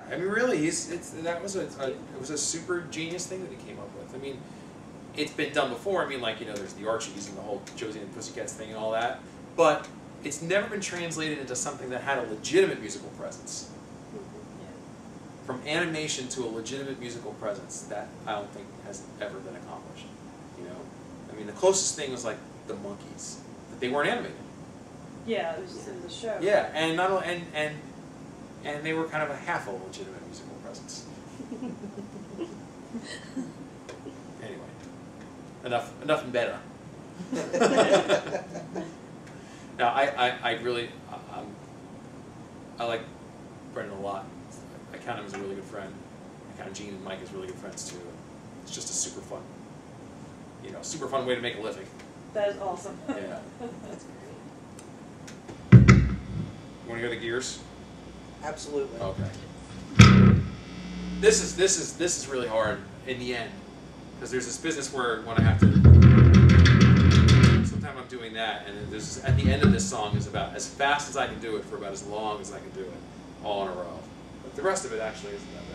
I mean, really, it was a super genius thing that he came up with. I mean, it's been done before. I mean, like, you know, there's the Archies and the whole Josie and the Pussycats thing and all that, but it's never been translated into something that had a legitimate musical presence. From animation to a legitimate musical presence, that I don't think has ever been accomplished. You know, I mean, the closest thing was like the Monkeys, but they weren't animated. Yeah, it was just in the show. Yeah, and not and they were kind of a half a legitimate musical presence. Anyway, enough meta. Now I really I like Brendan a lot. I count him as a really good friend. I count Gene and Mike as really good friends too. It's just a super fun, you know, super fun way to make a living. That is awesome. Yeah. That's great. You want to go to Gears? Absolutely. Okay. This is really hard in the end because there's this business where when I have to. Sometimes I'm doing that, and there's at the end of this song is about as fast as I can do it for about as long as I can do it, all in a row. But the rest of it actually isn't that bad.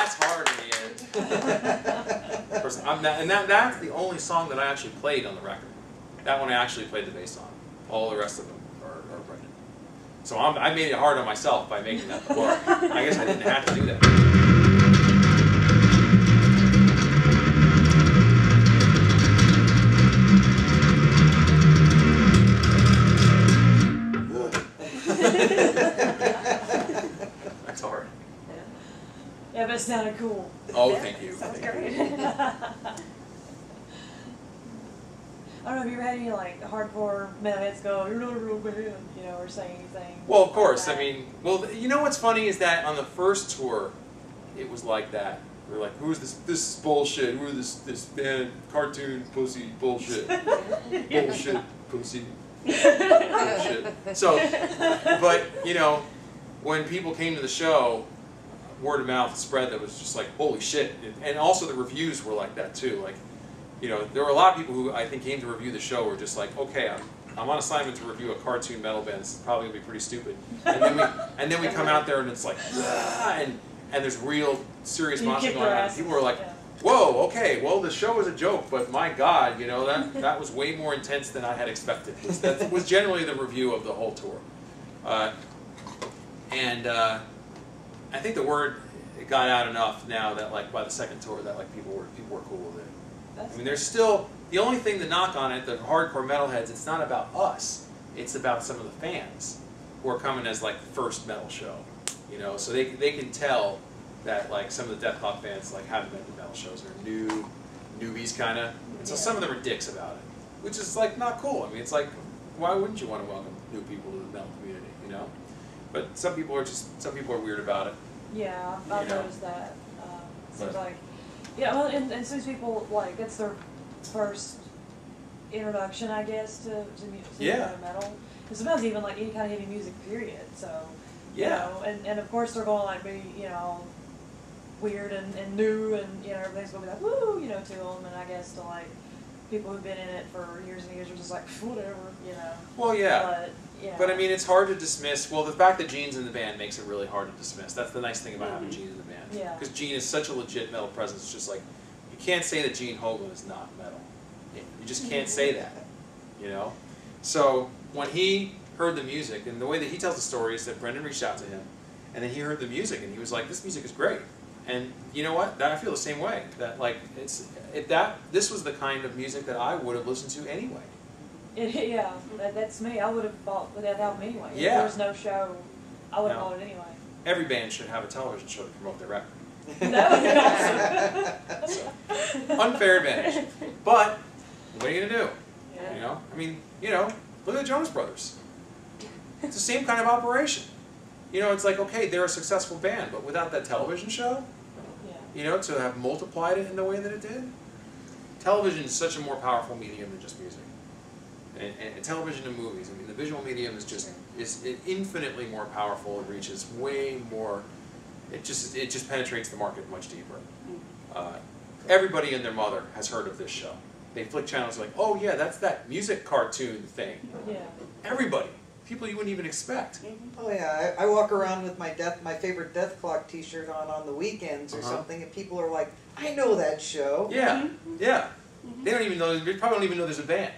That's hard in the end. Of course, that's the only song that I actually played on the record. That one I actually played the bass on. All the rest of them are Brendan. So I made it hard on myself by making that the part. I guess I didn't have to do that. That's hard. Yeah, but it sounded cool. Oh, Yeah, thank you. Sounds Thank great. you. I don't know, have you ever had any like hardcore metalheads go, you're not a real band, you know, or say anything? Well, of course. Like I mean, well, you know what's funny is that on the first tour, it was like that. We're like, who's this? This is bullshit. Who are this band? Cartoon pussy bullshit. Bullshit pussy. Bullshit. So, but you know, when people came to the show, word of mouth spread that was just like, holy shit. And also the reviews were like that too. Like, you know, there were a lot of people who I think came to review the show were just like, okay, I'm on assignment to review a cartoon metal band. This is probably gonna be pretty stupid. And then we come out there and it's like, and there's real serious moshing going on. People were like, whoa, okay, well the show was a joke, but my God, you know, that was way more intense than I had expected. That was generally the review of the whole tour. I think the word got out enough now that like by the second tour that like people were cool with it. I mean, there's still the only thing to knock on it, the hardcore metalheads. It's not about us. It's about some of the fans who are coming as like the first metal show. You know, so they can tell that like some of the Dethklok fans like haven't been to metal shows or newbies kind of, and so some of them are dicks about it, which is like not cool. I mean, it's like why wouldn't you want to welcome new people to the metal community? You know, but some people are weird about it. Yeah, I've noticed that. Seems like, yeah, well, and since people like it's their first introduction, I guess, to metal. Because sometimes even like any kind of heavy music, period. So you know, and of course they're going to like be weird and new, and everything's going to be like woo, to them, and I guess to like people who've been in it for years and years are just like whatever, Well, yeah. But I mean, it's hard to dismiss. Well, the fact that Gene's in the band makes it really hard to dismiss. That's the nice thing about having Gene in the band. Yeah. Because Gene is such a legit metal presence. It's just like, you can't say that Gene Hoglan is not metal. You just can't say that, So when he heard the music, and the way that he tells the story is that Brendan reached out to him, and then he heard the music, and he was like, this music is great. And you know what? I feel the same way. That like, this was the kind of music that I would have listened to anyway. Yeah, that's me. I would have bought that album anyway. Yeah. If there was no show, I would have bought it anyway. Every band should have a television show to promote their record. So, unfair advantage. But what are you gonna do? Yeah. I mean, look at the Jonas Brothers. It's the same kind of operation. It's like, okay, they're a successful band, but without that television show, to have multiplied it in the way that it did, television is such a more powerful medium than just music. And television and movies, I mean, the visual medium is just is infinitely more powerful. It reaches way more. It just penetrates the market much deeper. Everybody and their mother has heard of this show. They flick channels like, oh yeah, that's that music cartoon thing. Yeah. Everybody, people you wouldn't even expect. Oh yeah, I walk around with my favorite Dethklok T-shirt on the weekends or something, and people are like, I know that show. Yeah, yeah. They don't even know. They probably don't even know there's a band.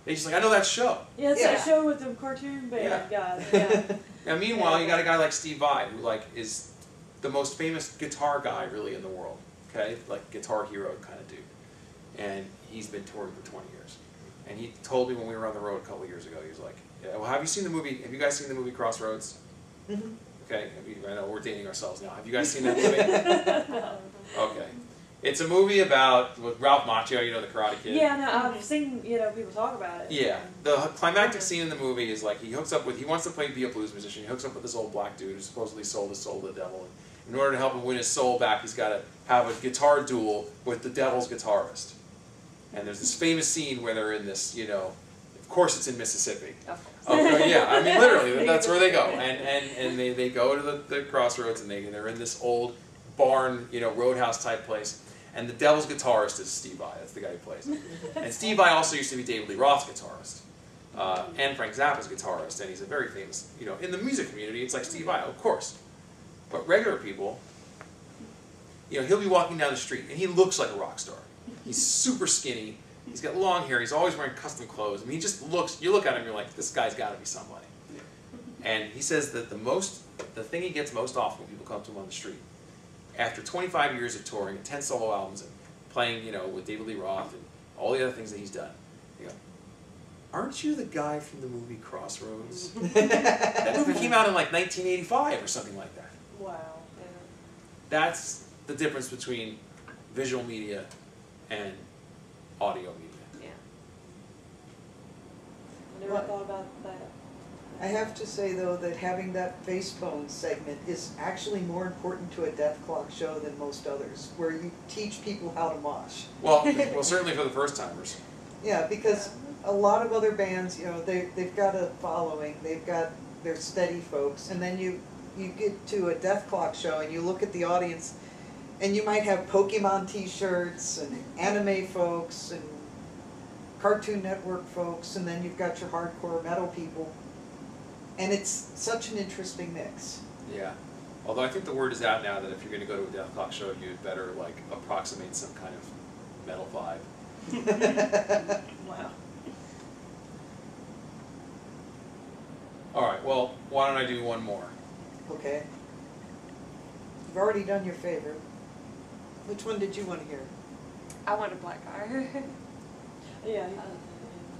They just like, I know that show. Yeah, it's that show with the cartoon band guys. Yeah. Now, meanwhile, you got a guy like Steve Vai, who like is the most famous guitar guy really in the world. Okay, like guitar hero kind of dude, and he's been touring for 20 years. And he told me when we were on the road a couple of years ago, he was like, yeah, well, have you seen the movie? Have you guys seen the movie Crossroads? Mm-hmm. Okay, I know we're dating ourselves now. Have you guys seen that movie? Okay. It's a movie about with Ralph Macchio, the Karate Kid. Yeah, no, I've seen people talk about it. Yeah, the climactic scene in the movie is like he wants to be a blues musician. He hooks up with this old black dude who supposedly sold his soul to the devil. And in order to help him win his soul back, he's got to have a guitar duel with the devil's guitarist. And there's this famous scene where they're in this, of course it's in Mississippi. Of course. Okay, yeah, I mean literally, that's where they go. And they go to the crossroads and they're in this old barn, roadhouse type place. And the devil's guitarist is Steve Vai. That's the guy who plays. And Steve Vai also used to be David Lee Roth's guitarist. And Frank Zappa's guitarist. And he's a very famous, in the music community, it's like Steve Vai, of course. But regular people, you know, he'll be walking down the street and he looks like a rock star. He's super skinny. He's got long hair. He's always wearing custom clothes. I mean, he just looks. You look at him, you're like, this guy's got to be somebody. And he says that the thing he gets most often when people come to him on the street, after 25 years of touring and 10 solo albums and playing, you know, with David Lee Roth and all the other things that he's done, they go, "Aren't you the guy from the movie Crossroads?" That movie came out in like 1985 or something like that. Wow. Yeah. That's the difference between visual media and audio media. Yeah. I never thought about that. I have to say though that having that face bone segment is actually more important to a Dethklok show than most others, where you teach people how to mosh. Well, certainly for the first timers. Yeah, because a lot of other bands, you know, they've got a following, they've got their steady folks, and then you get to a Dethklok show and you look at the audience, and you might have Pokemon t-shirts and anime folks and Cartoon Network folks, and then you've got your hardcore metal people. And it's such an interesting mix. Yeah. Although I think the word is out now that if you're going to go to a Dethklok show, you'd better like approximate some kind of metal vibe. Wow. All right. Well, why don't I do one more? Okay. You've already done your favorite. Which one did you want to hear? I wanted Blackfire. Yeah.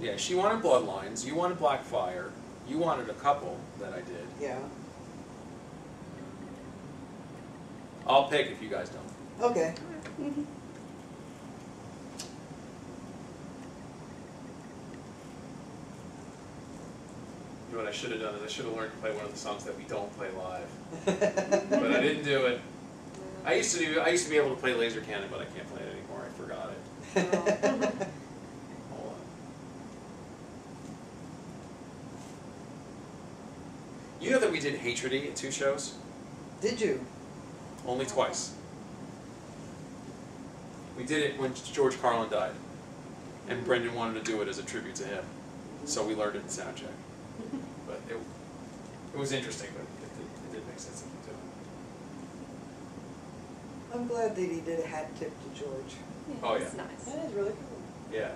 Yeah. She wanted Bloodlines. You wanted Blackfire. You wanted a couple that I did. Yeah. I'll pick if you guys don't. Okay. You know what I should have done is I should have learned to play one of the songs that we don't play live. But I didn't do it. I used to be able to play Laser Cannon, but I can't play it anymore. I forgot it. Hold on. You know that we did Hatredy at 2 shows? Did you? Only twice. We did it when George Carlin died. And Brendan wanted to do it as a tribute to him. So we learned it in soundcheck. But it was interesting, but it did make sense if you do it. I'm glad that he did a hat tip to George. Yeah, Oh, it's yeah. nice. That is really cool. Yeah.